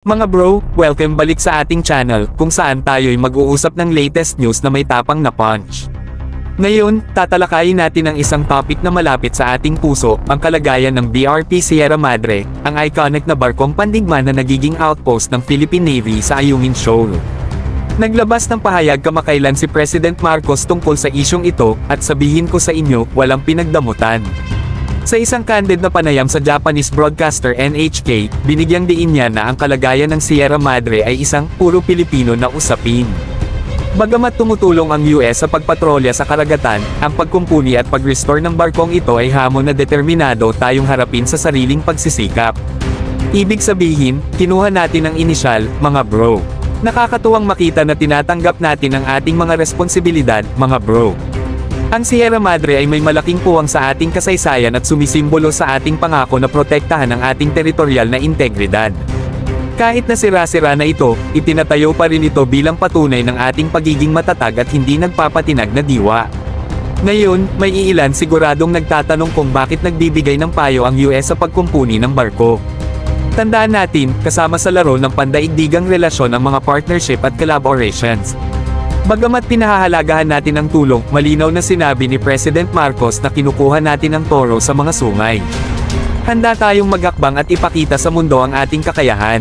Mga bro, welcome balik sa ating channel, kung saan tayo'y mag-uusap ng latest news na may tapang na punch. Ngayon, tatalakayin natin ang isang topic na malapit sa ating puso, ang kalagayan ng BRP Sierra Madre, ang iconic na barkong pandigma na nagiging outpost ng Philippine Navy sa Ayungin Shoal. Naglabas ng pahayag kamakailan si President Marcos tungkol sa isyong ito, at sabihin ko sa inyo, walang pinagdamutan. Sa isang candid na panayam sa Japanese broadcaster NHK, binigyang diin niya na ang kalagayan ng Sierra Madre ay isang puro Pilipino na usapin. Bagamat tumutulong ang US sa pagpatrolya sa karagatan, ang pagkumpuni at pag-restore ng barkong ito ay hamon na determinado tayong harapin sa sariling pagsisikap. Ibig sabihin, kinuha natin ang inisyal, mga bro. Nakakatuwang makita na tinatanggap natin ang ating mga responsibilidad, mga bro. Ang Sierra Madre ay may malaking puwang sa ating kasaysayan at sumisimbolo sa ating pangako na protektahan ang ating teritorial na integridad. Kahit na sira-sira na ito, itinatayo pa rin ito bilang patunay ng ating pagiging matatag at hindi nagpapatinag na diwa. Ngayon, may iilan siguradong nagtatanong kung bakit nagbibigay ng payo ang US sa pagkumpuni ng barko. Tandaan natin, kasama sa laro ng pandaigdigang relasyon ang mga partnership at collaborations. Bagamat pinahahalagahan natin ang tulong, malinaw na sinabi ni President Marcos na kinukuha natin ang toro sa mga sungay. Handa tayong maghakbang at ipakita sa mundo ang ating kakayahan.